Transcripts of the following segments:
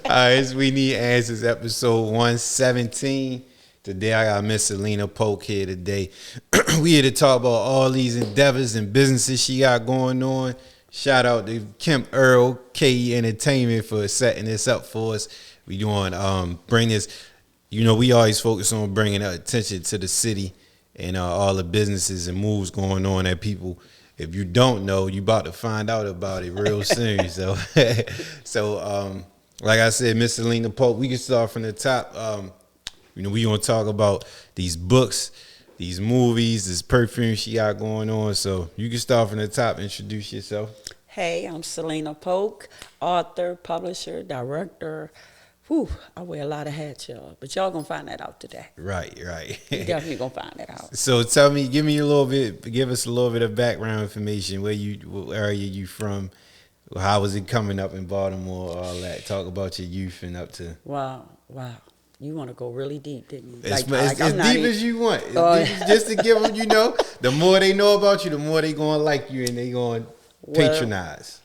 It's We Need Answers, episode 117. Today I got Miss Selina Polk here today. We here to talk about all these endeavors and businesses she got going on. Shout out to Kemp Earl, KE Entertainment, for setting this up for us. We doing bring this. We always focus on bringing attention to the city and all the businesses and moves going on that people. If you don't know, you about to find out about it real soon. So, like I said, Miss Selina Polk, we can start from the top. We gonna talk about these books, these movies, this perfume she got going on. So you can start from the top. Introduce yourself. Hey, I'm Selina Polk, author, publisher, director. Whew, I wear a lot of hats, y'all. But y'all gonna find that out today. Right. You definitely gonna find that out. So give us a little bit of background information. What area you from? How was it coming up in Baltimore? All that. Talk about your youth and up to. Wow. You want to go really deep, didn't you? As deep as you want. Just to give them, the more they know about you, the more they gonna like you and they gonna patronize.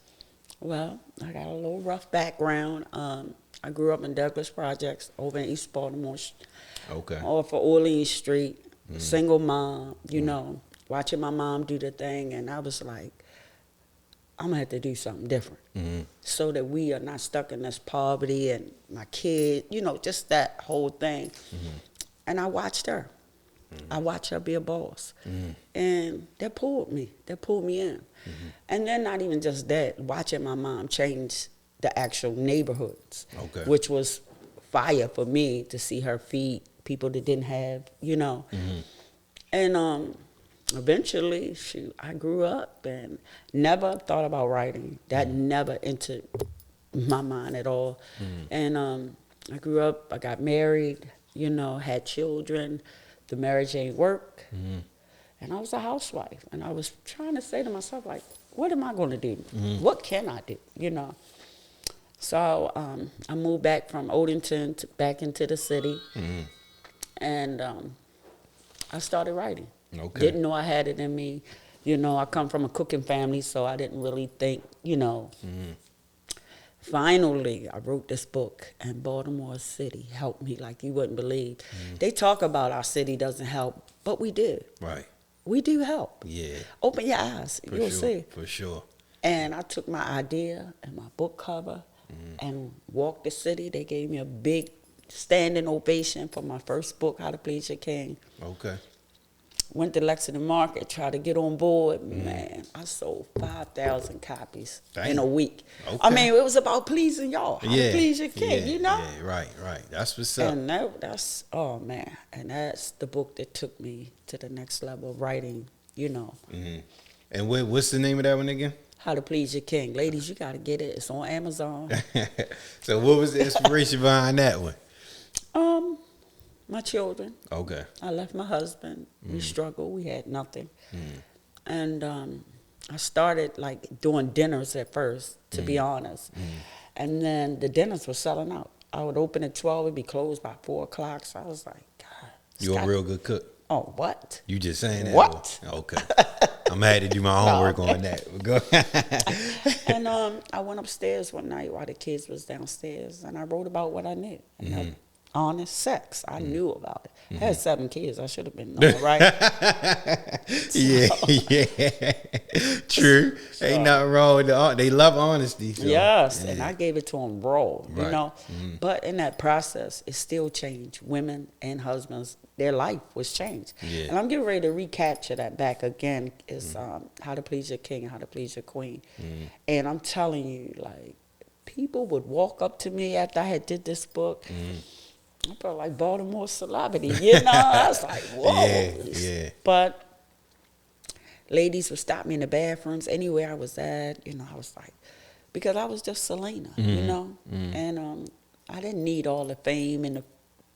Well, I got a little rough background. I grew up in Douglas Projects over in East Baltimore. Okay. Off of Orleans Street. Single mom, watching my mom do the thing. And I was like, I'm going to have to do something different so that we are not stuck in this poverty and my kid, just that whole thing. And I watched her. I watched her be a boss. And that pulled me. That pulled me in. And then not even just that, watching my mom change the actual neighborhoods, which was fire for me to see her feed people that didn't have, And eventually, I grew up and never thought about writing. That never entered my mind at all. And I grew up, I got married, had children. The marriage ain't work. And I was a housewife. And I was trying to say to myself, like, what am I going to do? What can I do, So I moved back from Odenton back into the city, and I started writing. Okay. Didn't know I had it in me. I come from a cooking family, so I didn't really think, Finally, I wrote this book, and Baltimore City helped me like you wouldn't believe. They talk about our city doesn't help, but we do. Right. We do help. Yeah. Open your eyes. You'll see. For sure. And I took my idea and my book cover and walked the city. They gave me a big standing ovation for my first book, How to Please Your King. Okay. Went to Lexington Market, tried to get on board. Man, I sold 5,000 copies in a week. Okay. I mean, it was about pleasing y'all. How to please your king, Yeah, right. That's what's up. And that's, and that's the book that took me to the next level of writing, And what's the name of that one again? How to Please Your King. Ladies, you got to get it. It's on Amazon. So what was the inspiration behind that one? My children. Okay. I left my husband. We struggled. We had nothing. And I started like doing dinners at first, to be honest. And then the dinners were selling out. I would open at 12, it'd be closed by 4 o'clock. So I was like, God. You're a real good cook. Oh, what? You just saying that? What? Okay. I'm had to do my homework on that. Go. And I went upstairs one night while the kids was downstairs, and I wrote about what I knew. Honest sex. I knew about it. I had 7 kids. I should have been knowing, right? Yeah. True. Ain't nothing wrong with they love honesty. So. Yes, Yeah. and I gave it to them raw, Right. But in that process, it still changed. Women and husbands, their life was changed. Yeah. And I'm getting ready to recapture that back again. It's How to Please Your King and How to Please Your Queen. And I'm telling you, like, people would walk up to me after I had did this book. I felt like Baltimore celebrity, I was like, whoa. Yeah. But ladies would stop me in the bathrooms, anywhere I was at, I was like, because I was just Selena, And I didn't need all the fame and the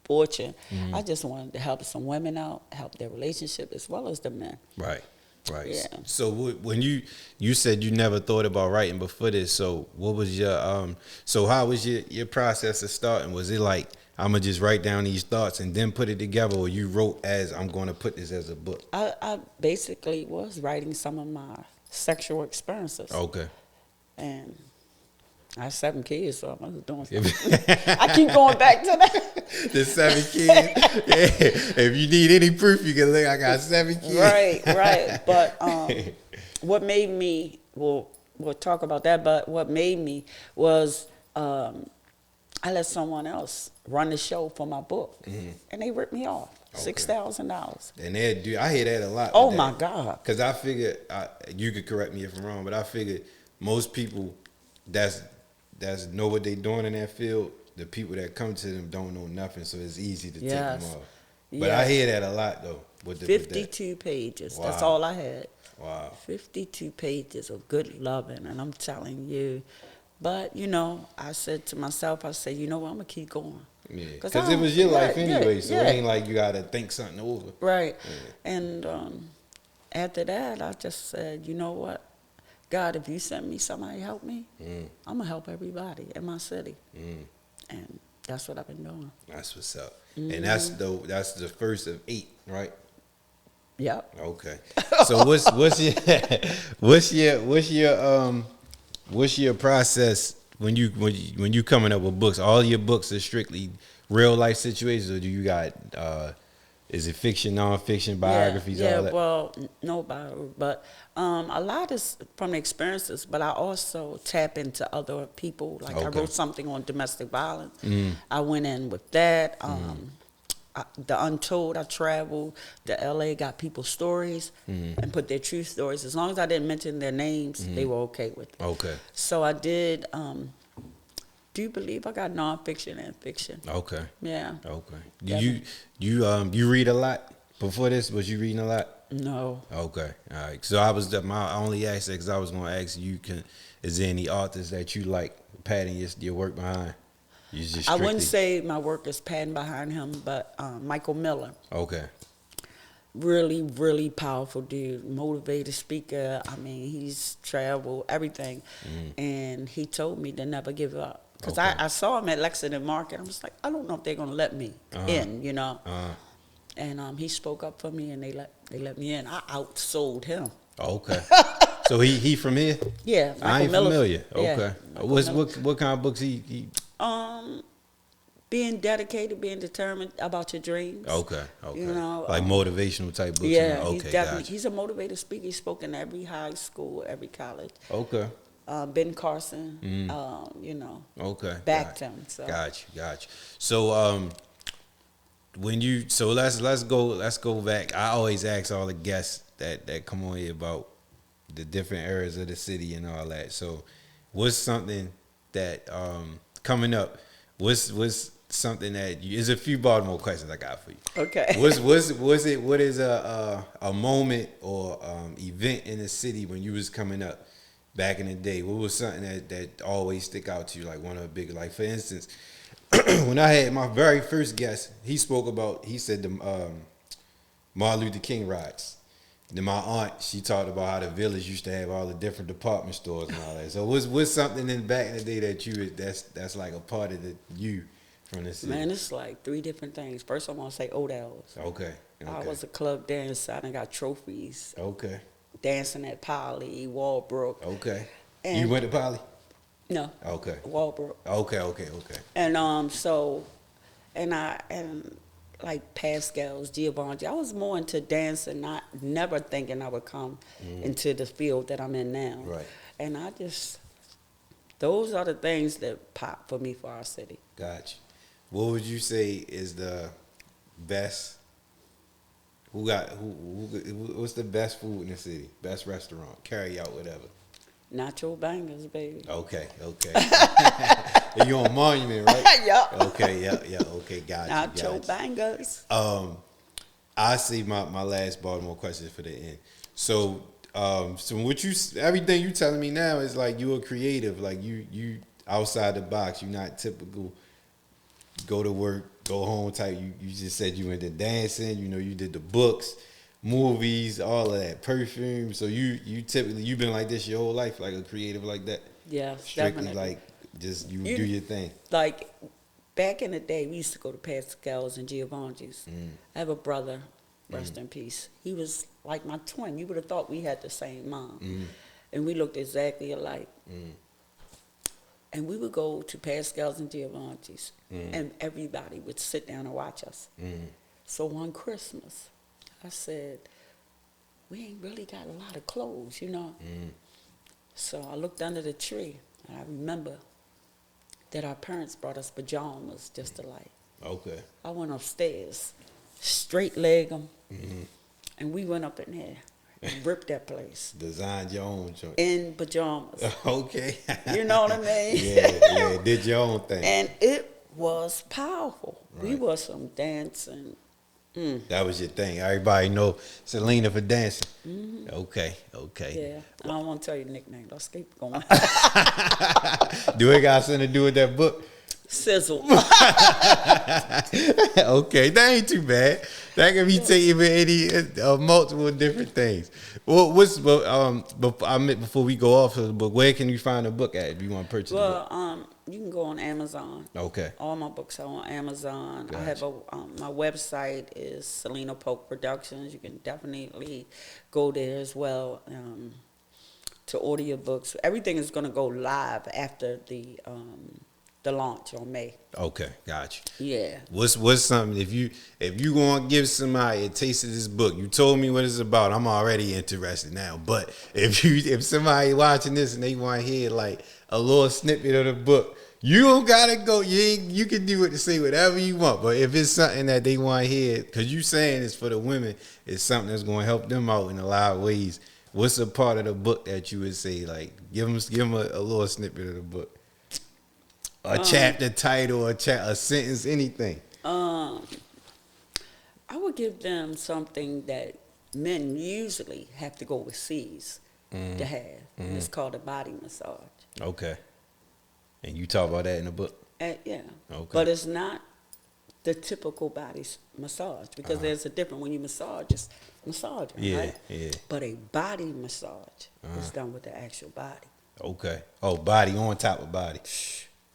fortune. I just wanted to help some women out, help their relationship as well as the men. Right. Yeah. So when you said you never thought about writing before this, so what was your so how was your process of starting? Was it like, I'm gonna just write down these thoughts and then put it together, or you wrote as, I'm gonna put this as a book? I basically was writing some of my sexual experiences. Okay. And I have 7 kids, so I was doing something. I keep going back to that. The 7 kids. Yeah. If you need any proof, you can look. I got 7 kids. Right. But what made me, we'll talk about that, but what made me was I let someone else run the show for my book, and they ripped me off. Okay. $6,000. And they do. I hear that a lot. Oh my God! Because I figured, you could correct me if I'm wrong, but I figured most people that's know what they doing in that field, the people that come to them don't know nothing, so it's easy to take them off. But I hear that a lot though. 52 pages. Wow. That's all I had. Wow. 52 pages of good loving, and I'm telling you. But you know, I said to myself, I said, you know what, I'm gonna keep going. Yeah, because it was your life anyway, so yeah. it ain't like you gotta think something over. Right. Yeah. And after that, I just said, you know what, God, if you send me somebody to help me, I'm gonna help everybody in my city. And that's what I've been doing. That's what's up. And that's the first of 8, right? Yep. Okay. So what's your process when you coming up with books? All your books are strictly real life situations, or do you got is it fiction, nonfiction, biographies, all that? Well, no biography, but a lot is from the experiences, but I also tap into other people. Like I wrote something on domestic violence. I went in with that. The Untold, I traveled to LA, got people's stories and put their true stories. As long as I didn't mention their names, they were okay with it. Okay. So I did, do you believe I got nonfiction and fiction? Okay. Yeah. Okay. Do you read a lot? Before this, was you reading a lot? No. Okay. All right. So I only asked that because I was going to ask you, is there any authors that you like patting your work behind? I wouldn't say my work is patterned behind him, but Michael Miller. Okay. Really, really powerful dude, motivated speaker. I mean, he's traveled, everything. And he told me to never give up. Because I saw him at Lexington Market. I was like, I don't know if they're going to let me in, you know. And he spoke up for me, and they let me in. I outsold him. Okay. So he from here? Yeah. I ain't familiar. Yeah, okay. What kind of books he? Being dedicated, being determined about your dreams. Okay. You know, like motivational type books. Yeah, he's definitely he's a motivated speaker. He's spoken at every high school, every college. Okay. Ben Carson, you know. Okay. Backed him. So. Got you. So let's go back. I always ask all the guests that come on here about the different areas of the city and all that. So what's something that coming up? What's something that there's a few Baltimore questions I got for you. Okay. What is a moment or event in the city when you was coming up back in the day? What was something that always stick out to you, like one of the big, like for instance, when I had my very first guest, he said the Martin Luther King riots. Then my aunt, she talked about how the village used to have all the different department stores and all that. So what's something in back in the day that that's like a part of you from the city? Man, it's like 3 different things. First, I want to say Odell's. Okay. I was a club dancer. I got trophies. Okay. Dancing at Poly, Walbrook. Okay. And you went to Poly? No. Okay. Walbrook. Okay. And like Pascal's, Giovanni. I was more into dancing, never thinking I would come into the field that I'm in now. Right. And those are the things that pop for me for our city. Gotcha. What would you say is the best? What's the best food in the city? Best restaurant, carry out, whatever. Nacho Bangers, baby. Okay. You on Monument, right? Yeah. Okay, yeah. Okay, gotcha. Nacho Bangers. I see my last Baltimore question for the end. So everything you telling me now is like you a creative, like you outside the box. You're not typical go to work, go home type. You just said you into dancing. You know, you did the books, movies, all of that, perfume. So you typically you've been like this your whole life, like a creative like that. Yeah, strictly definitely. like just you do your thing. Like back in the day, we used to go to Pascal's and Giovanni's. I have a brother, rest in peace. He was like my twin. You would have thought we had the same mom, and we looked exactly alike. And we would go to Pascal's and Giovanni's, and everybody would sit down and watch us. So one Christmas, I said, we ain't really got a lot of clothes, you know. So I looked under the tree, and I remember that our parents brought us pajamas just to like. Okay. I went upstairs, straight leg them, and we went up in there and ripped that place. Designed your own joint. In pajamas. Okay. You know what I mean? Yeah, did your own thing. And it was powerful. Right. We was some dancing. That was your thing. Everybody know Selina for dancing. Okay. Yeah. I don't want to tell you the nickname. Let's keep going. Do it got something to do with that book? Sizzle. Okay, that ain't too bad. That can be taken for any multiple different things. Well, before we go off of the book, where can you find the book at if you want to purchase the book? You can go on Amazon. Okay. All my books are on Amazon. Gotcha. I have my website is Selina Polk Productions. You can definitely go there as well to order your books. Everything is going to go live after the launch on May. Okay, gotcha. Yeah. What's something if you gonna give somebody a taste of this book? You told me what it's about. I'm already interested now. But if somebody watching this and they want to hear like a little snippet of the book, you don't gotta go. You can do it to say whatever you want. But if it's something that they want to hear, because you saying it's for the women, it's something that's gonna help them out in a lot of ways. What's a part of the book that you would say like give them a little snippet of the book? A chapter title, a sentence, anything. I would give them something that men usually have to go overseas to have. And it's called a body massage. Okay. And you talk about that in the book? Yeah. Okay. But it's not the typical body massage because there's a difference when you massage, it's massaging, right? Yeah. But a body massage is done with the actual body. Okay. Oh, body on top of body.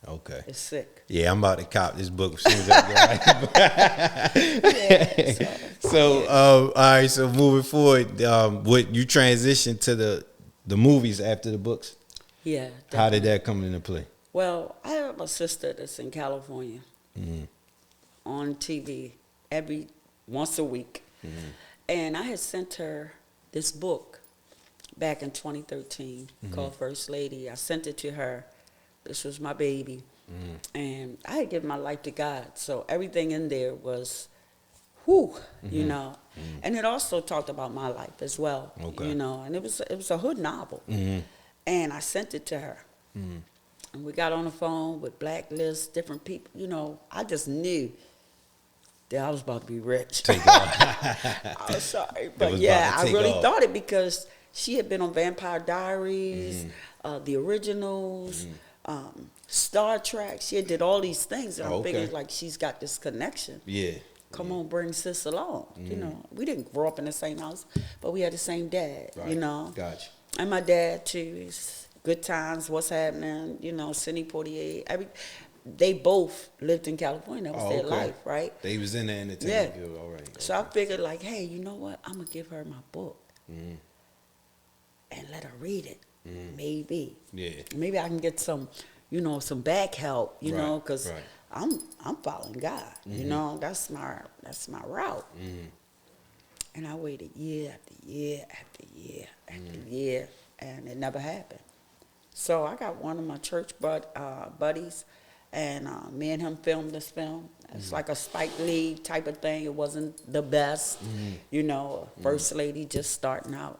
Okay. It's sick. Yeah, I'm about to cop this book as soon as I get out. All right. So moving forward, what you transition to the movies after the books? Yeah. Definitely. How did that come into play? Well, I have a sister that's in California on TV once a week, and I had sent her this book back in 2013 called First Lady. I sent it to her. This was my baby. And I had given my life to God. So everything in there was, you know. And it also talked about my life as well, you know. And it was a hood novel. And I sent it to her. And we got on the phone with Blacklist, different people. You know, I just knew that I was about to be rich. I was sorry. But yeah, I really thought it because she had been on Vampire Diaries, the originals, Star Trek. She did all these things, and I'm thinking like she's got this connection. Yeah. Come on, bring sis along. You know, we didn't grow up in the same house, but we had the same dad. Right. You know, Gotcha. And my dad too. He's Good Times, What's Happening. You know, Sidney Poitier. They both lived in California. That was their life, right? They was in the entertainment field already. So I figured like, hey, you know what? I'm gonna give her my book and let her read it. Maybe. Yeah. Maybe I can get some, you know, some back help, you know, because I'm following God. You know, that's my route. And I waited year after year after year after year, and it never happened. So I got one of my church buddies, and me and him filmed this film. It's like a Spike Lee type of thing. It wasn't the best, you know, First Lady just starting out.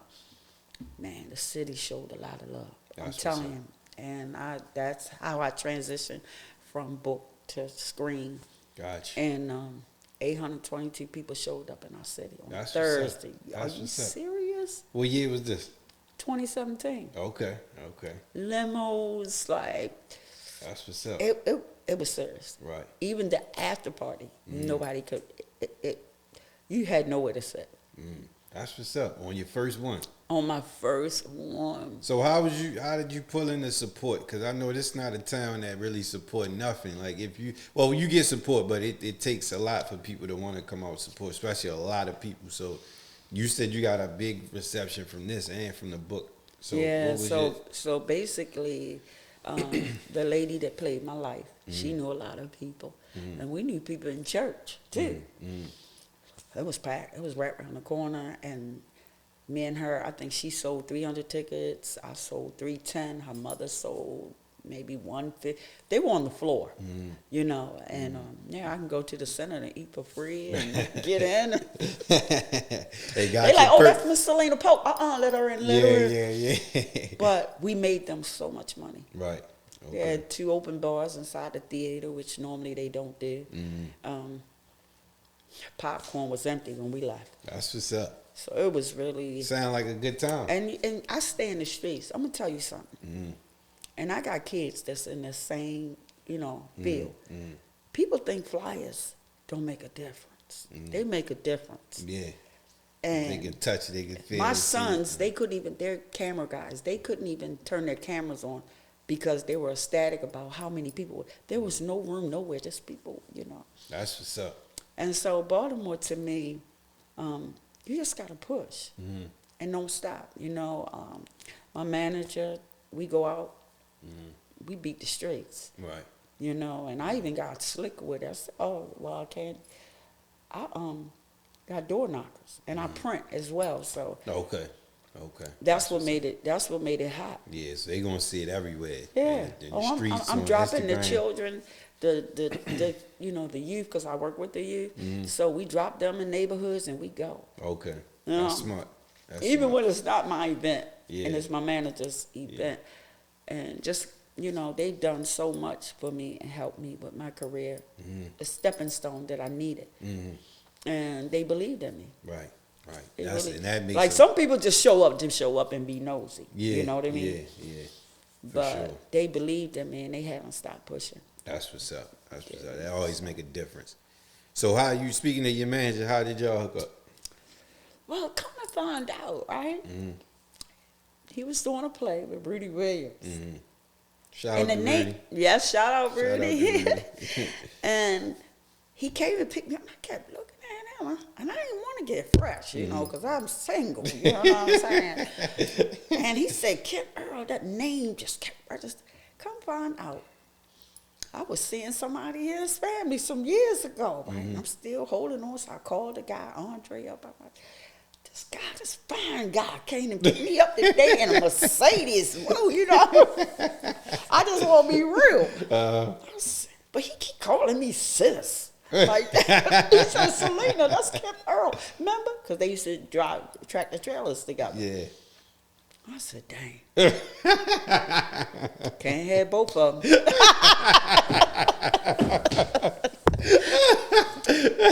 Man, the city showed a lot of love. I'm telling you. And that's how I transitioned from book to screen. Gotcha. And 822 people showed up in our city on Thursday. Are you serious? What year was this? 2017. Okay. Limos, like. That's what's up. It was serious. Right. Even the after party, nobody could. You had nowhere to sit. That's what's up. On your first one. On my first one. So how did you pull in the support? Because I know this is not a town that really support nothing. Like you get support, but it takes a lot for people to want to come out and support, especially a lot of people. So you said you got a big reception from this and from the book. So yeah. So basically, The lady that played my life, she knew a lot of people. And we knew people in church, too. It was packed. It was right around the corner. And me and her, I think she sold 300 tickets. I sold 310. Her mother sold maybe 150. They were on the floor, you know. And, yeah, I can go to the center and eat for free and get in. They like, oh, that's Miss Selina Polk. Let her in, let her in. Yeah. But we made them so much money. Right. Okay. They had 2 open bars inside the theater, which normally they don't do. Popcorn was empty when we left. That's what's up. So it was really... Sound like a good time. And I stay in the streets. I'm going to tell you something. And I got kids that's in the same, you know, field. People think flyers don't make a difference. They make a difference. Yeah. And they can touch it, they can feel it. my sons, they couldn't even, they're camera guys, they couldn't even turn their cameras on because they were ecstatic about how many people. There was no room nowhere, just people, you know. That's what's up. And so Baltimore, to me, you just got to push and don't stop. You know, my manager, we go out, we beat the streets. Right. You know, and I even got slick with it. I said, oh, well, I can't. I got door knockers, and I print as well. So Okay. that's what made it. That's what made it hot. Yes, they gonna see it everywhere. Yeah. In the streets, I'm on dropping the Instagram. children, the you know, the youth, because I work with the youth. So we drop them in neighborhoods and we go. Okay. You know? That's smart. That's Even smart. when it's not my event Yeah. and it's my manager's event, and just, you know, they've done so much for me and helped me with my career. A stepping stone that I needed, and they believed in me. Right. They That's really- and that makes like it- some people just show up and be nosy. Yeah. You know what I mean? Yeah. But sure. they believed in me and they haven't stopped pushing. That's what's up. That's what's up. That always make a difference. So how you speaking to your manager? How did y'all hook up? Well, come to find out, right? He was doing a play with Rudy Williams. Shout And out the to name, Rudy. yes, shout out Shout out to Rudy. Rudy. And he came and picked me up. I kept looking at him, and I didn't want to get fresh, you know, because I'm single. You know what I'm saying? And he said, Kim Earl, that name just kept registering. Come find out, I was seeing somebody in his family some years ago. Right? I'm still holding on, so I called the guy, Andre, up. I'm like, this guy, this fine guy came and picked me up today in a Mercedes. Whoa, you know. I just want to be real. But he keep calling me sis. Like that. He said, Selena, that's Kim Earl. Remember? Because they used to drive tractor trailers together. Yeah. I said, dang. Can't have both of them.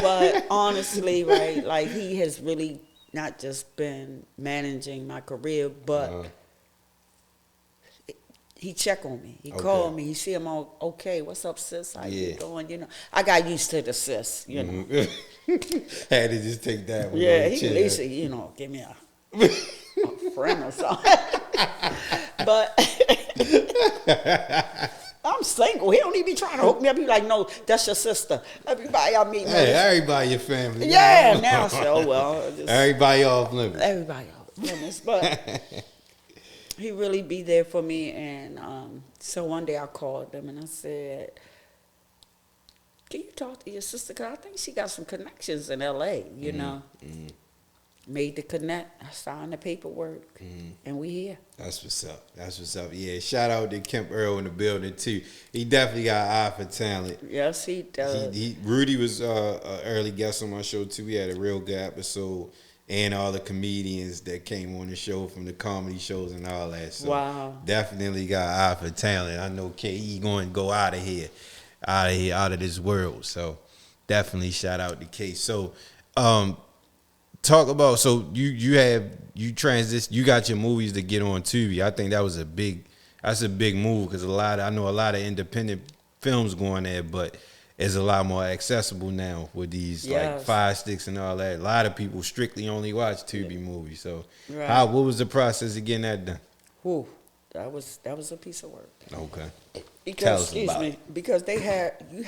But honestly, right, like he has really not just been managing my career, but he check on me. He called me. He see I'm all okay. What's up, sis? How you doing? You know, I got used to the sis. You know. Had to just take that one. Yeah, he said, you know, give me a friend or something. But I'm single. He don't even be trying to hook me up. He like, no, that's your sister. Everybody I meet. Hey, everybody your family. Yeah, now I say, oh well. Everybody off limits. Everybody off limits, but he really be there for me. And so one day I called him and I said, can you talk to your sister? Because I think she got some connections in L.A., you know. Made the connect. I signed the paperwork, and we here. That's what's up. That's what's up. Yeah, shout out to Kemp Earl in the building, too. He definitely got an eye for talent. Yes, he does. Rudy was an early guest on my show, too. We had a real good episode. And all the comedians that came on the show from the comedy shows and all that. So wow. Definitely got an eye for talent. I know KE going to go out of here, out of this world. So definitely shout out to K. So talk about, so you transition, you got your movies to get on Tubi. I think that's a big move because I know a lot of independent films going there, but it's a lot more accessible now with these like Fire Sticks and all that. A lot of people strictly only watch Tubi movies. So what was the process of getting that done? Whew, that was a piece of work. Okay. Because because you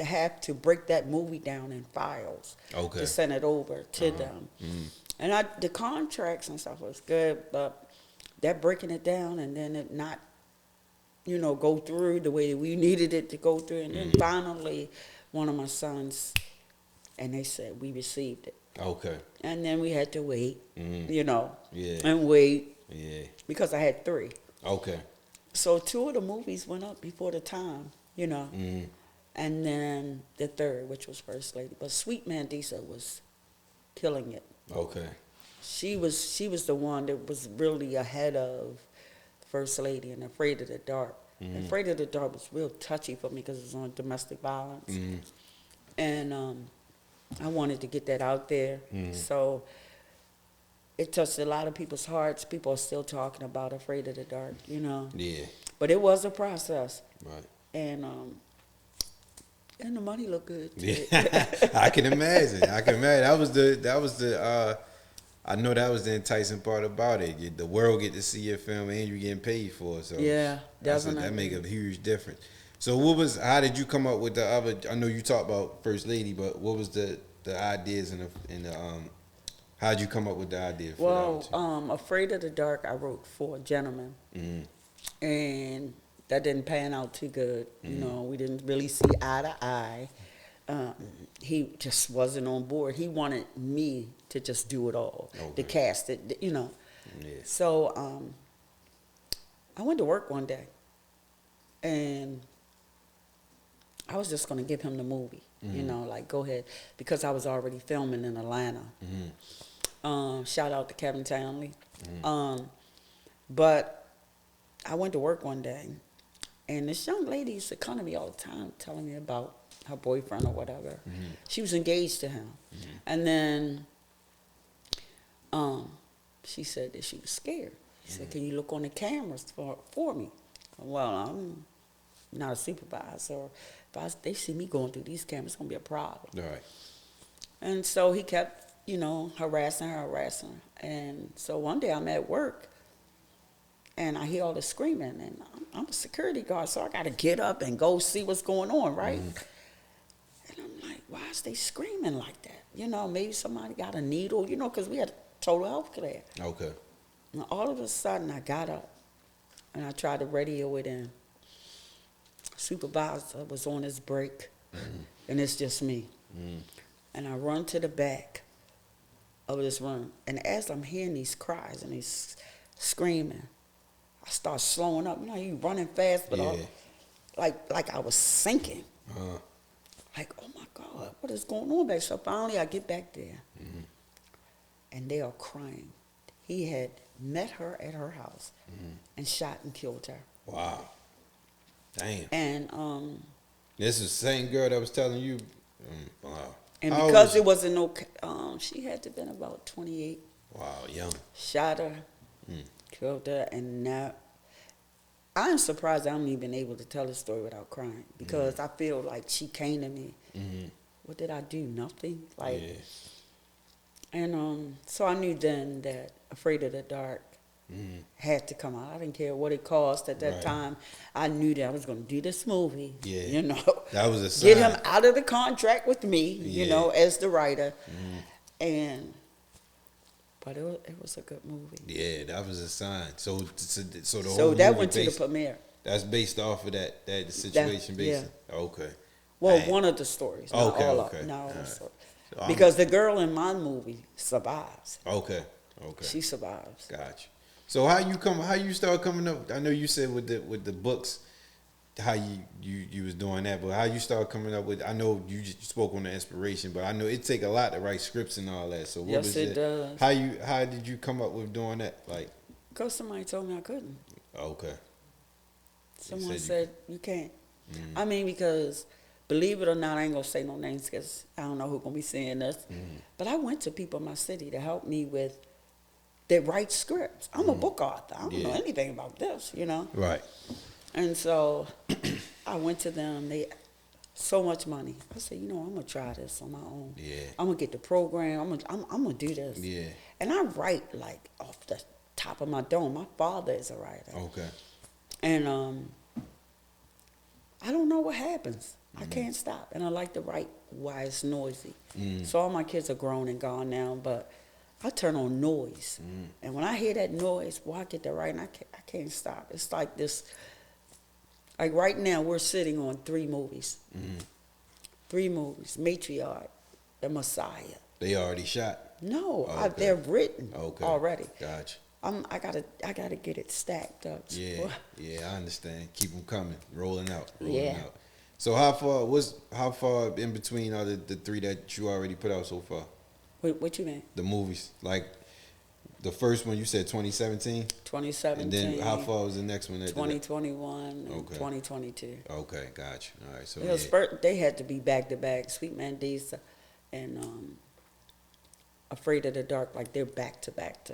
have to break that movie down in files to send it over to them. And the contracts and stuff was good, but that breaking it down and then it not go through the way we needed it to go through. And then finally, one of my sons, and they said, we received it. Okay. And then we had to wait, Yeah. and wait. Yeah. Because I had 3. Okay. So 2 of the movies went up before the time, And then the 3rd, which was First Lady. But Sweet Mandisa was killing it. Okay. She was the one that was really ahead of First Lady and Afraid of the Dark. Afraid of the Dark was real touchy for me because it was on domestic violence. And I wanted to get that out there. So it touched a lot of people's hearts. People are still talking about Afraid of the Dark, Yeah. But it was a process. Right. And the money looked good. Yeah. I can imagine. That was the I know that was the enticing part about it. The world get to see your film and you getting paid for it. So yeah, definitely. That make a huge difference. So how did you come up with the other? I know you talked about First Lady, but what was the ideas and the how'd you come up with the idea for that? Afraid of the Dark, I wrote for a gentleman, and that didn't pan out too good. We didn't really see eye to eye. He just wasn't on board. He wanted me to just do it all, to cast it, Yeah. So I went to work one day, and I was just going to give him the movie, like go ahead, because I was already filming in Atlanta. Shout out to Kevin Townley. But I went to work one day, and this young lady used to come to me all the time telling me about her boyfriend or whatever. She was engaged to him. And then she said that she was scared. She said, can you look on the cameras for me? Well, I'm not a supervisor. If they see me going through these cameras, it's going to be a problem. Right. And so he kept, harassing her. And so one day I'm at work, and I hear all this screaming, and I'm a security guard, so I got to get up and go see what's going on, right? And I'm like, why is they screaming like that? Maybe somebody got a needle, because we had total health care. Okay. And all of a sudden, I got up, and I tried to radio it in. Supervisor was on his break, and it's just me. And I run to the back of this room, and as I'm hearing these cries and these screaming, I start slowing up. You running fast, but like I was sinking. Like, oh my God, what is going on back? So finally I get back there, and they are crying. He had met her at her house and shot and killed her. Wow. Damn. And this is the same girl that was telling you. Wow. And because it wasn't she had to have been about 28. Wow, young. Shot her, killed her, and now I'm surprised I'm even able to tell the story without crying, because I feel like she came to me. What did I do? Nothing. And so I knew then that Afraid of the Dark had to come out. I didn't care what it cost at that time. I knew that I was going to do this movie. Yeah. That was a sign. Get him out of the contract with me, as the writer. But it was a good movie. Yeah, that was a sign. So the whole So that movie went to the premiere. That's based off of that situation. Okay. Well, one of the stories. Not all of them. No, because the girl in my movie survives. Okay. She survives. Gotcha. So how you start coming up? I know you said with the books, how you was doing that, but how you start coming up with? I know you spoke on the inspiration, but I know it take a lot to write scripts and all that. So yes, it does. How did you come up with doing that? Because somebody told me I couldn't. Okay. Someone said you can't. I mean, because believe it or not, I ain't gonna say no names because I don't know who's gonna be seeing this. But I went to people in my city to help me with. They write scripts. I'm a book author. I don't know anything about this, Right. And so I went to them. They so much money. I said, I'm gonna try this on my own. Yeah. I'm gonna get the program. I'm gonna do this. Yeah. And I write like off the top of my dome. My father is a writer. Okay. And I don't know what happens. I can't stop. And I like to write while it's noisy. So all my kids are grown and gone now, but I turn on noise. And when I hear that noise, I get to writing, I can't stop. It's like this Like right now, we're sitting on 3 movies. 3 movies. Matriarch, The Messiah. They already shot? No, Okay. they're written already. Gotcha. I gotta get it stacked up. Yeah, I understand. Keep them coming, rolling out. Yeah. So how far in between are the 3 that you already put out so far? What you mean? The movies, like the first one you said 2017. 2017. And then how far was the next one? 2021 and 2022. Okay, gotcha. All right, so they had to be back to back. Sweet Mandisa and Afraid of the Dark, like they're back to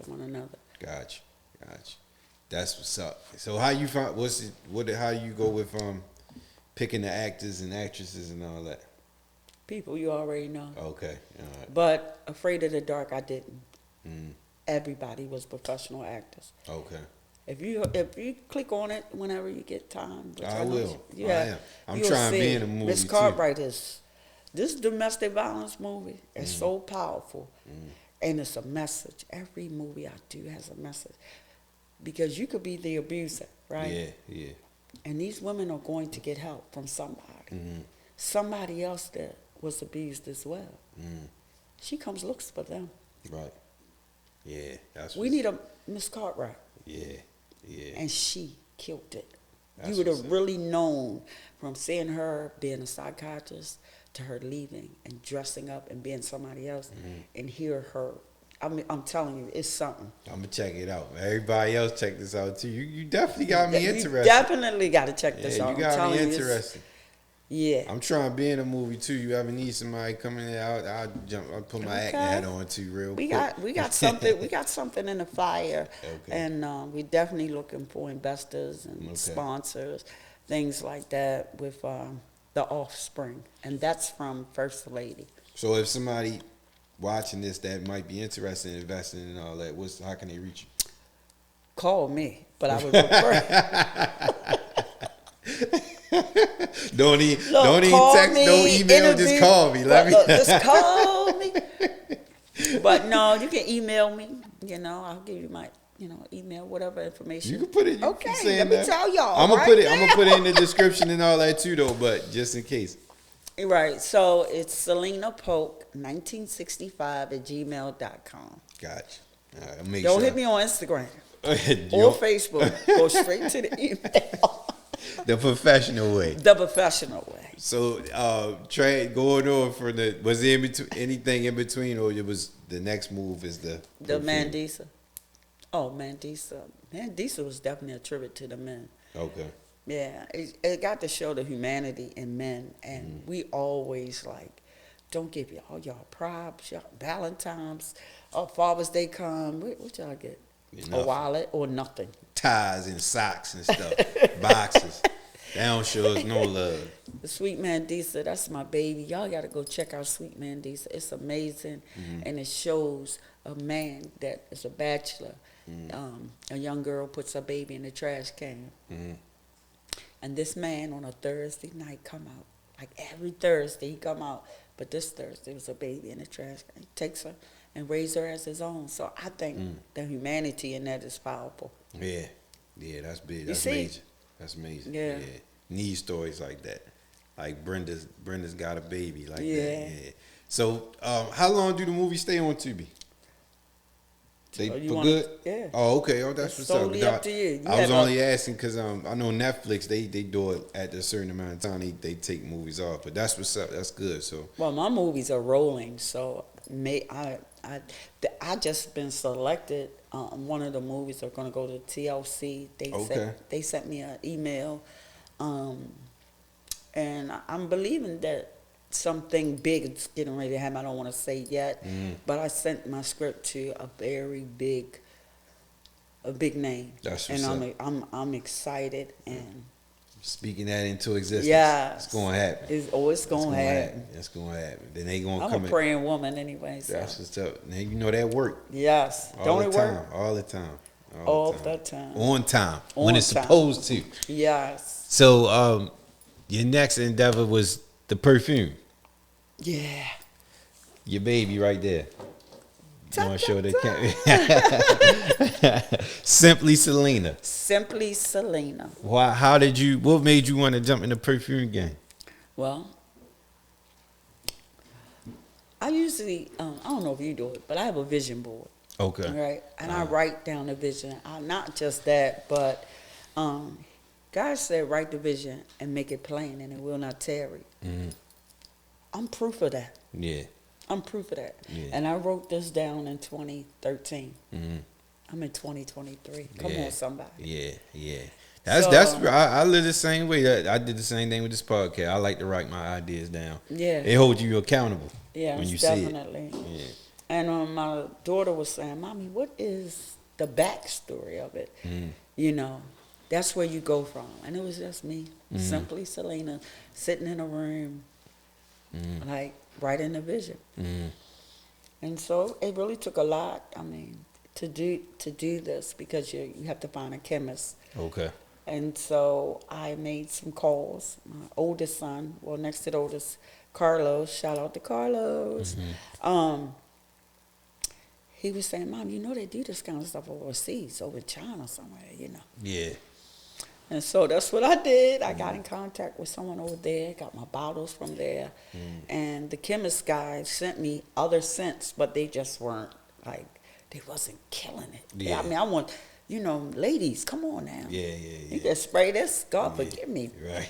one another. Gotcha. That's what's up. So how you find how you go with picking the actors and actresses and all that? People you already know. Okay. All right. But Afraid of the Dark, I didn't. Everybody was professional actors. Okay. If you click on it whenever you get time, which I will. Yeah, I'm trying to be in a movie. Miss Cartwright this domestic violence movie is so powerful, and it's a message. Every movie I do has a message, because you could be the abuser, right? Yeah. And these women are going to get help from somebody else that was abused as well. She comes looks for them. Right. Yeah. We need a Miss Cartwright. Yeah. And she killed it. That's You would have really known from seeing her being a psychiatrist to her leaving and dressing up and being somebody else, and hear her. I'm telling you, it's something. I'm gonna check it out. Everybody else check this out too. You definitely got me interested. You definitely got to check this out. You got me interested. Yeah. I'm trying to be in a movie too. You ever need somebody coming out? I'll put my acting hat on too real quick. We got something. We got something in the fire, and we're definitely looking for investors and sponsors, things like that with the Offspring, and that's from First Lady. So if somebody watching this that might be interested in investing and all that, how can they reach you? Call me, but I would prefer. Don't even text, no email, just call me. Just call me. But no, you can email me. I'll give you my email, whatever information. You can put it. Okay, let me tell y'all. I'm gonna put it in the description and all that too, though. But just in case. Right. So it's Selina Polk 1965 at gmail.com. Gotcha. All right, Don't hit me on Instagram or Facebook. Go straight to the email. The professional way. The professional way. So, going on for was there anything in between, or it was the next move is the Mandisa? Oh, Mandisa. Mandisa was definitely a tribute to the men. Okay. Yeah, it got to show the humanity in men, and we always don't give y'all props, y'all Valentine's, Father's Day come. What y'all get? A wallet or nothing. Ties and socks and stuff, boxes. They don't show us no love. The Sweet Mandisa, that's my baby. Y'all got to go check out Sweet Mandisa. It's amazing, and it shows a man that is a bachelor. A young girl puts her baby in the trash can, and this man on a Thursday night come out. Like every Thursday he come out, but this Thursday was a baby in the trash can. He takes her and raise her as his own. So I think the humanity in that is powerful. Yeah, that's big. That's major. That's amazing. Yeah. Need stories like that. Like Brenda's got a baby like that. Yeah. So how long do the movies stay on Tubi? They for good? Yeah. Oh, okay. Oh, that's what's totally up to you. I was only asking because I know Netflix they do it at a certain amount of time. They take movies off, but that's what's up. That's good. So. Well, my movies are rolling, so I just been selected. One of the movies are going to go to TLC. They sent me an email, and I'm believing that something big is getting ready to happen. I don't want to say yet, but I sent my script to a very big name. That's what's up. I'm excited and speaking that into existence. Yeah, it's going to happen. It's going to happen. It's going to happen. Then they going to come. I'm a praying woman anyway. So. That's what's up. Now you know that work. Yes, don't it work all the time. All the time. On time when it's supposed to. Yes. So your next endeavor was the perfume. Yeah. Your baby right there. You want to show the camera? Simply Selina. Simply Selina. Why? What made you want to jump in the perfume game? Well, I usually, I don't know if you do it, but I have a vision board. Okay. Right? And I write down the vision. Not just that, but God said, write the vision and make it plain, and it will not tarry. Mm-hmm. I'm proof of that. Yeah. I'm proof of that. Yeah. And I wrote this down in 2013. Mm-hmm. I'm in 2023. Come on, somebody. Yeah. I live the same way. I did the same thing with this podcast. I like to write my ideas down. Yeah. It holds you accountable. Yeah, when you definitely. see it. Yeah. And my daughter was saying, Mommy, what is the backstory of it? Mm. You know, that's where you go from. And it was just me, simply Selina, sitting in a room, like writing the vision. Mm. And so it really took a lot, I mean, to do this, because you have to find a chemist. Okay. And so I made some calls. My oldest son, well, next to the oldest, Carlos, shout out to Carlos. Mm-hmm. He was saying, Mom, you know they do this kind of stuff overseas, over in China somewhere, you know. Yeah. And so that's what I did. I got in contact with someone over there, got my bottles from there. And the chemist guy sent me other scents, but they just weren't, like, they wasn't killing it. Yeah. I mean, I want, you know, ladies, come on now. Yeah. You can spray this, God forgive me. Right.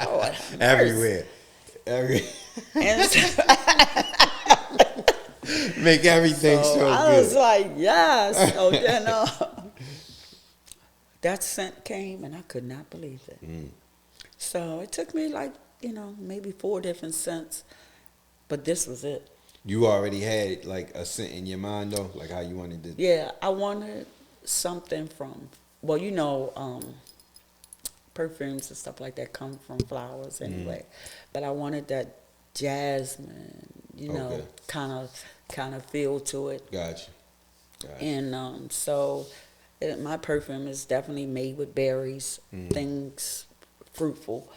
Lord, Everywhere. And so, Make everything so I good. was like, yes. So then that scent came, and I could not believe it. So it took me like, you know, maybe 4 different scents, but this was it. You already had like a scent in your mind though, like how you wanted to. Yeah, I wanted something from, well, you know, perfumes and stuff like that come from flowers anyway. But I wanted that jasmine, you know, kind of feel to it. Gotcha. And so my perfume is definitely made with berries, things fruitful,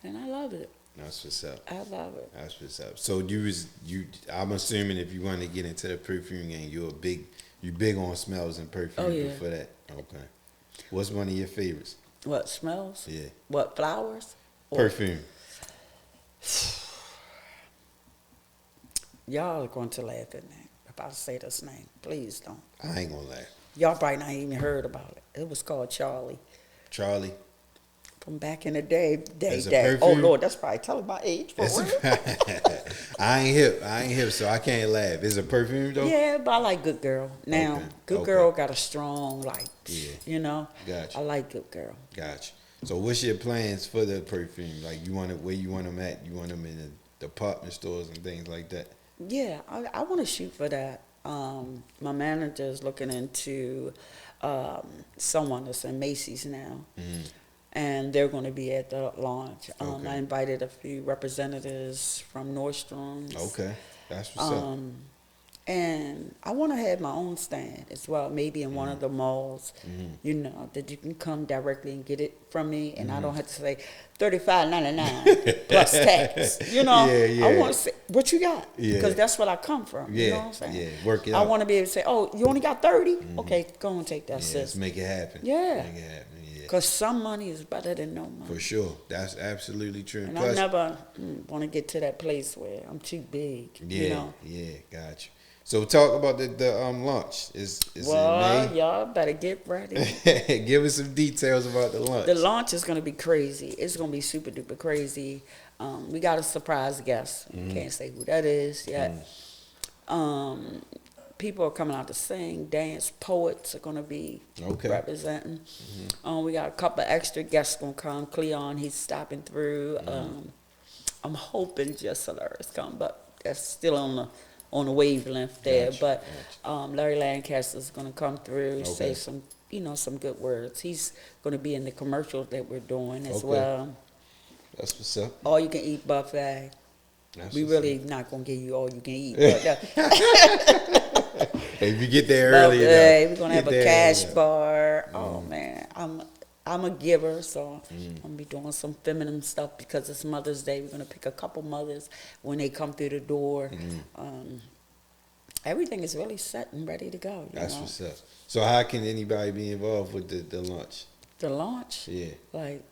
and I love it. That's what's up. I love it. That's what's up. So I'm assuming if you want to get into the perfume game, you big on smells and perfume. Oh, yeah. For that. Okay. What's one of your favorites? What smells? Yeah. What flowers? Perfume. Y'all are going to laugh at me if I say this name. Please don't. I ain't gonna laugh. Y'all probably not even heard about it. It was called Charlie. Charlie. From back in the day. As a Oh, perfume? Lord, that's probably telling my age. For real. I ain't hip, so I can't laugh. Is it perfume though? Yeah, but I like Good Girl. Now, Okay, Good Girl got a strong, like, you know. Gotcha. I like Good Girl. Gotcha. So what's your plans for the perfume? Like where you want them at? You want them in the department stores and things like that? Yeah, I want to shoot for that. My manager is looking into someone that's in Macy's now. And they're going to be at the launch. I invited a few representatives from Nordstrom's. Okay, that's what's up. And I want to have my own stand as well, maybe in one of the malls, you know, that you can come directly and get it from me, and I don't have to say $35.99 plus tax. You know, I want to say, what you got? Because that's what I come from. You know what I'm saying? Yeah, work it out. I want to be able to say, oh, you only got 30? Okay, go and take that, sis. Let's make it happen. Yeah. Make it happen. Because some money is better than no money. For sure. That's absolutely true. And plus, I never want to get to that place where I'm too big, you know? Yeah, gotcha. So talk about the launch. Is well, in May? y'all better get ready. Give us some details about the launch. The launch is going to be crazy. It's going to be super duper crazy. We got a surprise guest. Can't say who that is yet. People are coming out to sing, dance. Poets are going to be representing. We got a couple of extra guests going to come. Cleon, he's stopping through. I'm hoping Just Hilarious come, but that's still on the wavelength there. Gotcha. But Larry Lancaster is going to come through, say some good words. He's going to be in the commercials that we're doing as well. That's what's up. All you can eat buffet. We really not going to give you all you can eat. But, if you get there early, we're going to have a cash bar. Oh, man. I'm a giver, so I'm going to be doing some feminine stuff because it's Mother's Day. We're going to pick a couple mothers when they come through the door. everything is really set and ready to go. That's what's up. So how can anybody be involved with the launch? The launch? Yeah. Like,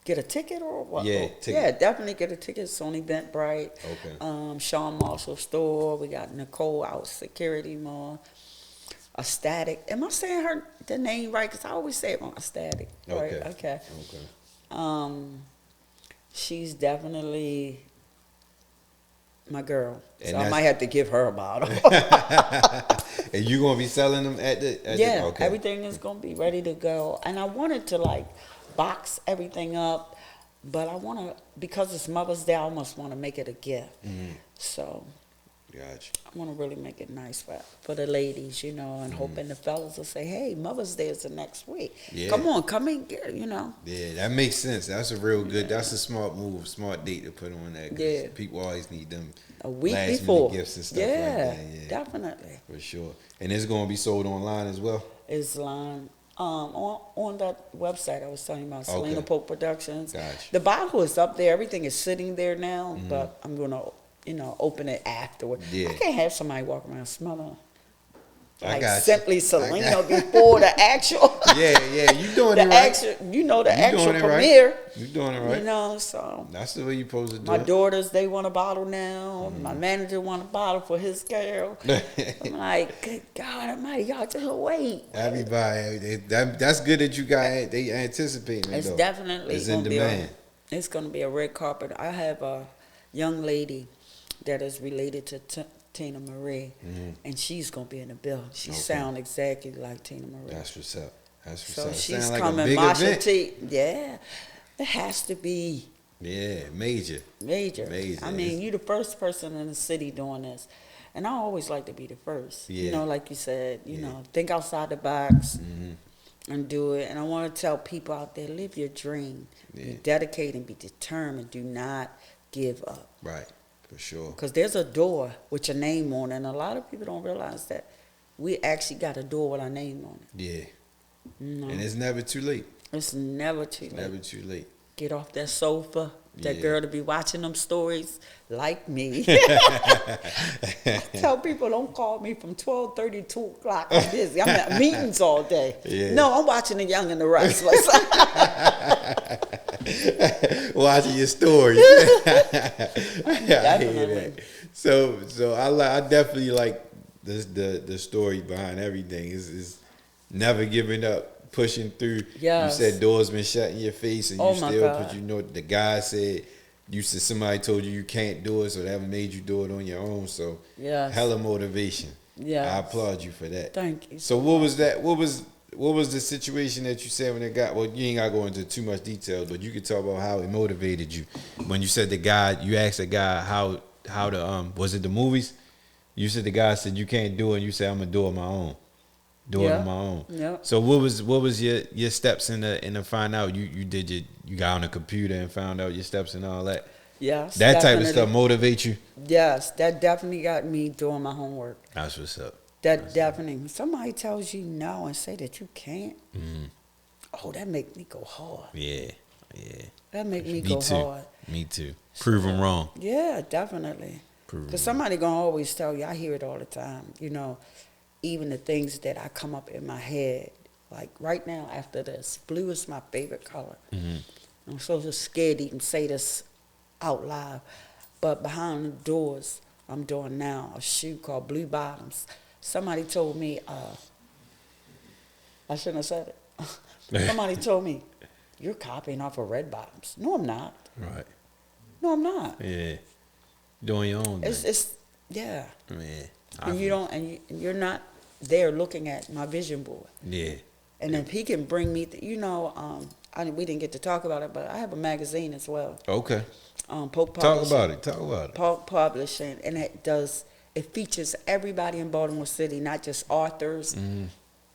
get a ticket or what? Yeah, Oh, ticket. yeah, definitely get a ticket. It's on Eventbrite. Okay. Sean Marshall store. We got Nicole out Security Mall. Static. Am I saying the name right? Because I always say it wrong. Static. Right? Okay. She's definitely my girl. And So I might have to give her a bottle. And you gonna be selling them at the okay. Everything is gonna be ready to go. And I wanted to like box everything up, but I wanna, because it's Mother's Day, I almost wanna make it a gift. So gotcha. I wanna really make it nice for the ladies, you know, and hoping the fellas will say, hey, Mother's Day is the next week. Yeah. Come on, come in, you know. Yeah, that makes sense. That's a real good, that's a smart move, smart date to put on that. Yeah. People always need them a week last before minute gifts and stuff like that. Yeah, definitely. For sure. And it's gonna be sold online as well? It's line on that website I was telling you about, Selina Polk Productions. Gotcha. The bottle is up there. Everything is sitting there now, but I'm gonna, open it afterward. Yeah. I can't have somebody walk around smelling like got simply you. Selena before the actual. Yeah, you doing it right. The actual doing it right. premiere. You doing it right. So that's the way you supposed to do my it. daughters, they want a bottle now. My manager want a bottle for his girl. I'm like, good God Almighty, y'all just wait. Everybody, that's good that you got. They anticipating it. It's though. definitely it's in demand. It's gonna be a red carpet. I have a young lady that is related to Tina Marie, and she's gonna be in the bill. She sound exactly like Tina Marie. That's what's up. So she's sound like coming. a big Masha event. T. Yeah, it has to be. Yeah, major. I mean, you the first person in the city doing this, and I always like to be the first. Yeah. You know, like you said, you know, think outside the box and do it. And I want to tell people out there, live your dream. Yeah. Be dedicated, be determined. Do not give up. Right. For sure. Because there's a door with your name on it, and a lot of people don't realize that we actually got a door with our name on it. Yeah. No. And it's never too late. It's never too late. Never too late. Get off that sofa. That girl to be watching them stories like me. Tell people don't call me from 12:30 to 2 o'clock. I'm busy. I'm at meetings all day. Yeah. No, I'm watching The Young and the Restless. Watching your stories. Definitely. So I definitely like the story behind everything. Is never giving up, pushing through. Yes. You said doors been shut in your face, and Oh you my still God. put. You know, the guy said somebody told you can't do it, so that made you do it on your own. So Yes. hella motivation. Yes. I applaud you for that. Thank you. So what was that? What was the situation that you said when it got? Well, you ain't gotta go into too much detail, but you could talk about how it motivated you when you said you asked the guy how to was it the movies? You said the guy said you can't do it, and you said I'm gonna do it on my own. Do it on my own. Yeah. So what was your steps in the find out you got on the computer and found out your steps and all that? Yes. That type definitely. of stuff motivate you? Yes, that definitely got me doing my homework. That's what's up. That definitely. When somebody tells you no and say that you can't, that make me go hard. Yeah. That make me Me go too. hard. Me too. Prove them wrong. Yeah, definitely. Prove 'em Because somebody gonna always tell you. I hear it all the time. You know, even the things that I come up in my head. Like right now, after this, blue is my favorite color. I'm so scared to even say this out loud. But behind the doors, I'm doing now a shoe called Blue Bottoms. Somebody told me, I shouldn't have said it. Somebody told me, you're copying off of Red Bottoms. No, I'm not. Right. No, I'm not. Yeah. Doing your own thing. It's yeah. Yeah. And you don't, and you're not there looking at my vision board. Yeah. And if he can bring me, we didn't get to talk about it, but I have a magazine as well. Okay. Polk Talk Publishing. about it. Polk Publishing, and it features everybody in Baltimore City, not just authors,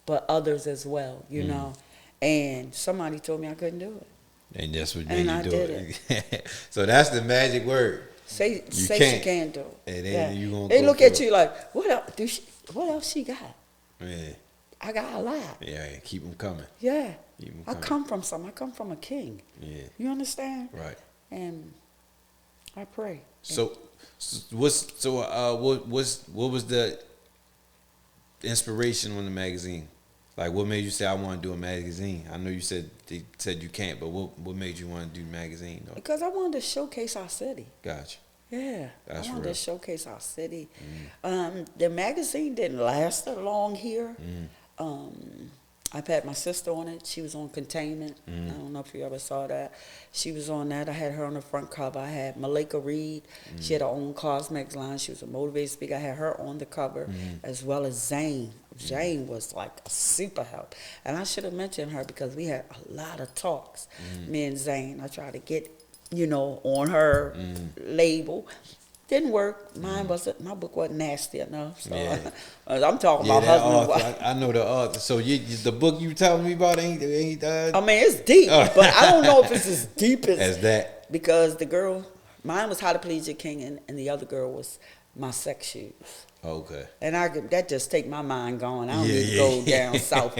but others as well. You know, and somebody told me I couldn't do it. And that's what And made I you do did it. So that's the magic word. Say You she can't. can't do it. And then you gonna they go look for at it. you like, what else she got? Yeah. I got a lot. Yeah. Keep them coming. Yeah. Keep 'em I coming. come from something. I come from a king. Yeah. You understand? Right. And I pray. So what was the inspiration on the magazine? Like, what made you say I want to do a magazine? I know you said they said you can't, but what made you want to do the magazine though? Because I wanted to showcase our city. Gotcha. Yeah, That's I wanted real. to showcase our city. The magazine didn't last that long here. I've had my sister on it. She was on Containment. I don't know if you ever saw that. She was on that. I had her on the front cover. I had Malika Reed. She had her own cosmetics line. She was a motivated speaker. I had her on the cover, as well as Zane. Zane was like a super help. And I should have mentioned her because we had a lot of talks, me and Zane. I tried to get, on her label. Didn't work. Mine wasn't. My book wasn't nasty enough. So Yeah. I'm talking about that husband and author, wife. I know the author. So the book you telling me about ain't I mean, it's deep, but I don't know if it's as deep as that. because the girl, mine was How to Please Your King, and the other girl was My Sex Shoes. Okay. And that just take my mind going. I don't need to go down south.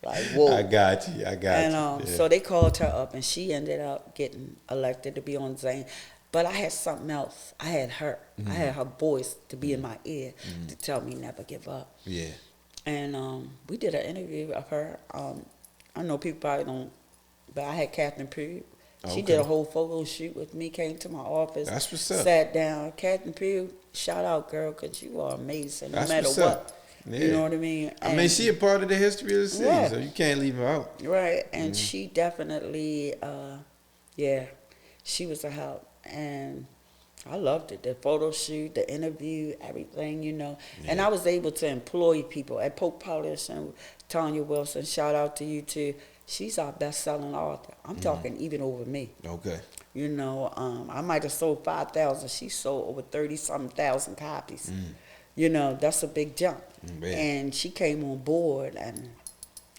Like, whoa. I got you. And so they called her up, and she ended up getting elected to be on Zane. But I had something else. I had her. I had her voice to be in my ear to tell me never give up. Yeah. And we did an interview of her. I know people probably don't, but I had Catherine Pugh. She did a whole photo shoot with me, came to my office. That's what's up. Sat down. Catherine Pugh, shout out, girl, because you are amazing no That's matter what's what. up. Yeah. You know what I mean? I mean, she a part of the history of the city, so you can't leave her out. Right, and she definitely, she was a help. And I loved it. The photo shoot, the interview, everything, Yeah. And I was able to employ people at Polk Polish and Tanya Wilson. Shout out to you too. She's our best-selling author. I'm talking even over me. Okay. I might have sold 5,000. She sold over 30-something thousand copies. That's a big jump. And she came on board and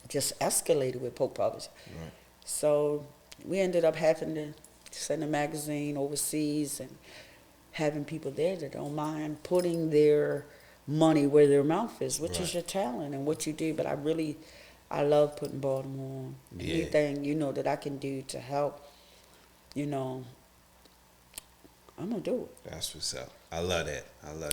just escalated with Polk Publishing. Right. So we ended up having to send a magazine overseas and having people there that don't mind putting their money where their mouth is, which is your talent and what you do. But I love putting Baltimore on. Yeah. Anything, that I can do to help, I'm going to do it. That's what's up. I love that.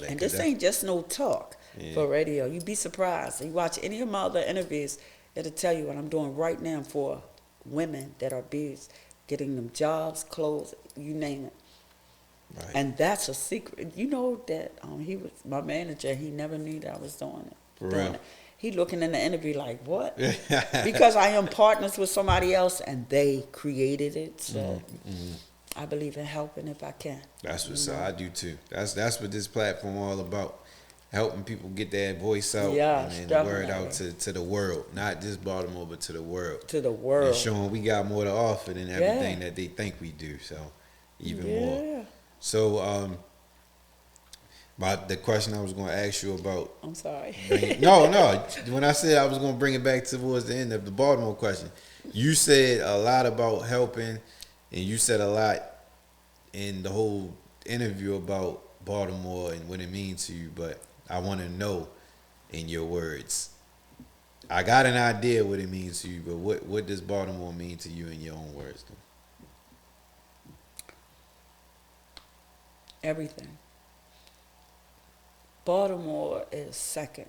And this ain't just no talk for radio. You'd be surprised. You watch any of my other interviews, it'll tell you what I'm doing right now for women that are abused, getting them jobs, clothes, you name it. Right. And that's a secret. You know that he was my manager. He never knew that I was doing it. For real? He looking in the interview like, what? Because I am partners with somebody else, and they created it. So I believe in helping if I can. That's what's up. I do too. That's what this platform all about. Helping people get their voice out and the word out to the world. Not just Baltimore, but to the world. To the world. And showing we got more to offer than everything that they think we do. So even more. So about the question I was going to ask you about. I'm sorry. No. When I said I was going to bring it back towards the end of the Baltimore question, you said a lot about helping, and you said a lot in the whole interview about Baltimore and what it means to you, but I want to know in your words. I got an idea what it means to you, but what does Baltimore mean to you in your own words? Everything. Baltimore is second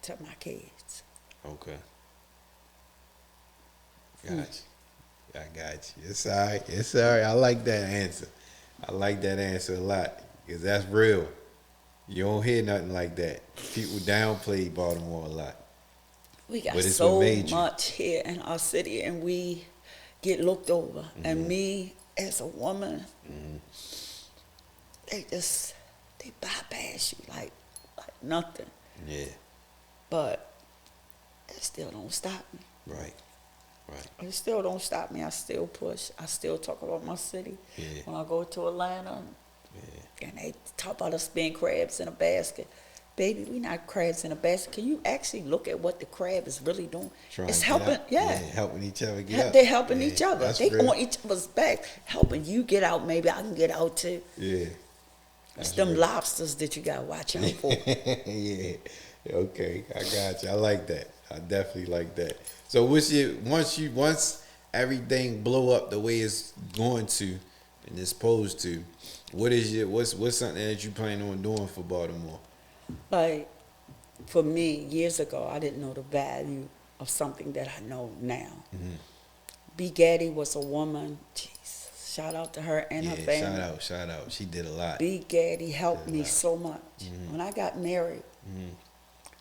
to my kids. Okay. Got you. I got you. It's all right. It's all right. I like that answer. I like that answer a lot because that's real. You don't hear nothing like that. People downplay Baltimore a lot. We got so much here in our city, and we get looked over. And me, as a woman, they bypass you like nothing. Yeah. But it still don't stop me. Right. It still don't stop me. I still push. I still talk about my city. Yeah. When I go to Atlanta, and they talk about us being crabs in a basket. Baby, we not crabs in a basket. Can you actually look at what the crab is really doing? It's helping, helping each other get out. They're helping each other. They real. on each other's back, helping you get out. Maybe I can get out too. Yeah. It's them lobsters that you got to watch out for. Yeah. Okay, I got you. I like that. I definitely like that. So once everything blow up the way it's going to and it's supposed to, what's something that you plan on doing for Baltimore? Like, for me, years ago, I didn't know the value of something that I know now. B. Gaddy was a woman. Jeez, shout out to her and her family. Shout out. She did a lot. B. Gaddy helped me so much. When I got married,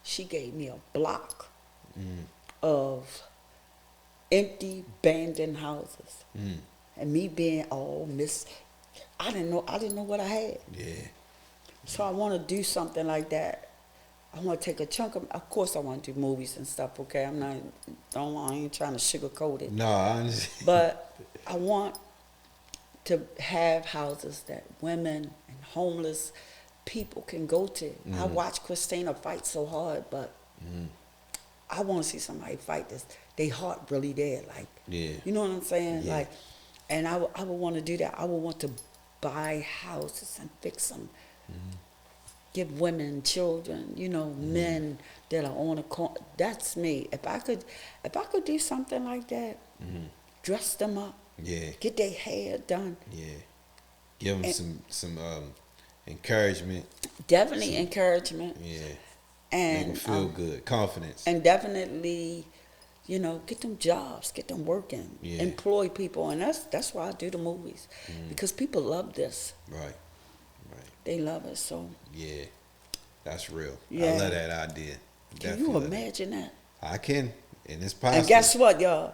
she gave me a block of empty, abandoned houses. And me being all miss, I didn't know what I had. Yeah. So I want to do something like that. I want to take a chunk of course I want to do movies and stuff, okay? I ain't trying to sugarcoat it. No, I understand. But I want to have houses that women and homeless people can go to. I watch Christina fight so hard, but I want to see somebody fight this. They heart really there, like, you know what I'm saying? Yeah. Like, and I would want to do that. I would want to buy houses and fix them. Give women and children, men that are on a corner. That's me. If I could do something like that, dress them up, get their hair done, give them some encouragement. Definitely encouragement. And make them feel good, confidence, and definitely, get them jobs, get them working, employ people, and that's why I do the movies because people love this. Right. They love it so. Yeah, that's real. Yeah. I love that idea. Can you imagine that? I can, and it's possible. And guess what, y'all?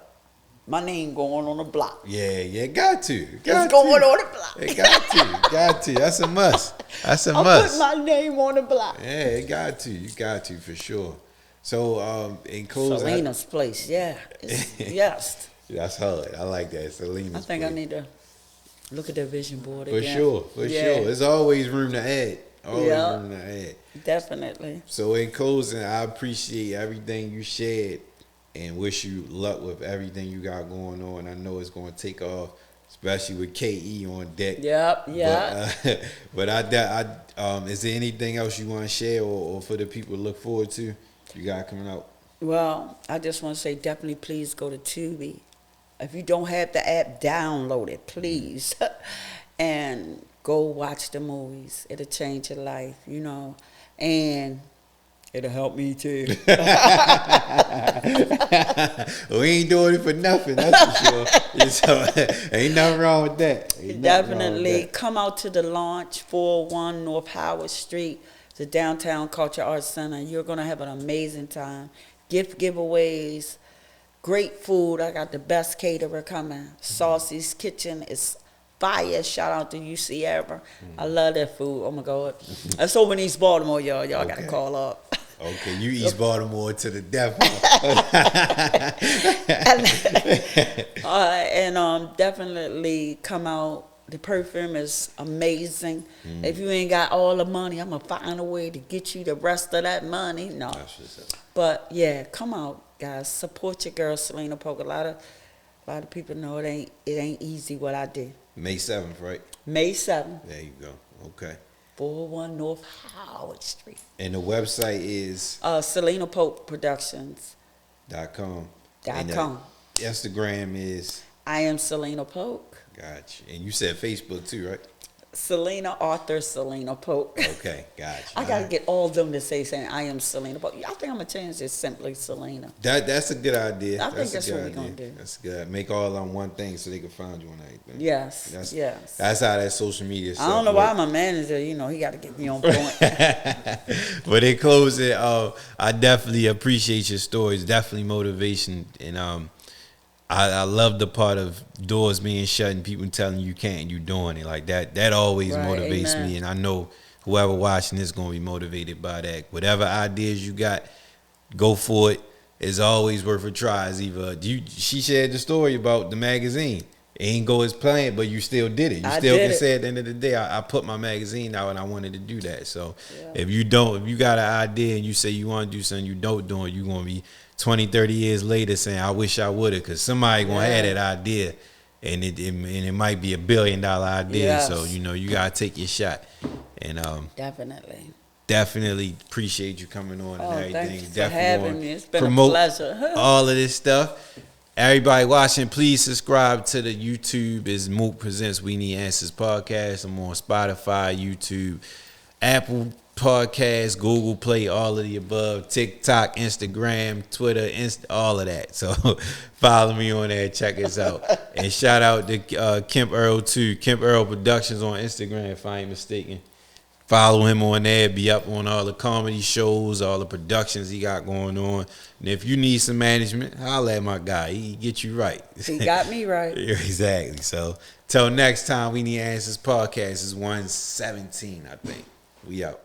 My name going on the block. Yeah, got to. It's going on the block. It got to. That's a must. I'll put my name on the block. Yeah, it got to. You got to for sure. So, in closing, Selina's place. Yeah. Yes. That's hard. I like that. Selina's. I think place. I need to look at the vision board again. For sure. There's always room to add. Room to add. Definitely. So in closing, I appreciate everything you shared and wish you luck with everything you got going on. I know it's going to take off, especially with KE on deck. Yep. But is there anything else you want to share or for the people to look forward to you got coming out? Well, I just want to say definitely please go to Tubi. If you don't have the app, download it, please. And go watch the movies. It'll change your life, and it'll help me too. We ain't doing it for nothing, that's for sure. So, ain't nothing wrong with that. Definitely come out to the launch, 401 North Howard Street, the Downtown Culture Arts Center. You're going to have an amazing time. Gift giveaways. Great food. I got the best caterer coming. Saucy's Kitchen is fire. Shout out to UC ever. I love that food. Oh my God. That's over in East Baltimore, y'all. Y'all got to call up. Okay, you East Baltimore to the death. And definitely come out. The perfume is amazing. If you ain't got all the money, I'm going to find a way to get you the rest of that money. No. But yeah, come out, guys. Support your girl, Selina Polk. A lot of people know it ain't easy what I did. May 7th, right? May 7th. There you go. Okay. 401 North Howard Street. And the website is? Selina Polk Productions. .com. .com. Instagram is? I am Selina Polk. Gotcha. And you said Facebook too, right? Selina Polk. Okay, gotcha. I gotta get all of them to saying I am Selina Polk. I think I'm gonna change this simply Selina. That's a good idea. I think that's what we're gonna do. That's good. Make all on one thing so they can find you on everything. Yes. That's how that social media stuff I don't know why my manager, he got to get me on point. But in closing, I definitely appreciate your stories. Definitely motivation, and I love the part of doors being shut and people telling you can't and you doing it. Like that always motivates me. And I know whoever watching this is going to be motivated by that. Whatever ideas you got, go for it. It's always worth a try. She shared the story about the magazine. It ain't go as planned, but you still did it. You still can say at the end of the day, I put my magazine out and I wanted to do that. So if you got an idea and you say you want to do something you don't do it, you're going to be 20, 30 years later saying, I wish I would have, because somebody going to have that idea and it might be $1 billion idea. Yes. So, you got to take your shot. And definitely appreciate you coming on and everything. Thank you for having me. It's been a promote pleasure. all of this stuff. Everybody watching, please subscribe to the YouTube. It's Mook Presents We Need Answers podcast. I'm on Spotify, YouTube, Apple Podcasts, Google Play, all of the above, TikTok, Instagram, Twitter, all of that. So follow me on there, check us out. And shout out to Kemp Earl too, Kemp Earl Productions on Instagram, if I ain't mistaken. Follow him on there, be up on all the comedy shows, all the productions he got going on. And if you need some management, holla at my guy. He get you right. He got me right. Exactly. So till next time, We Need Answers podcast is 117, I think. We out.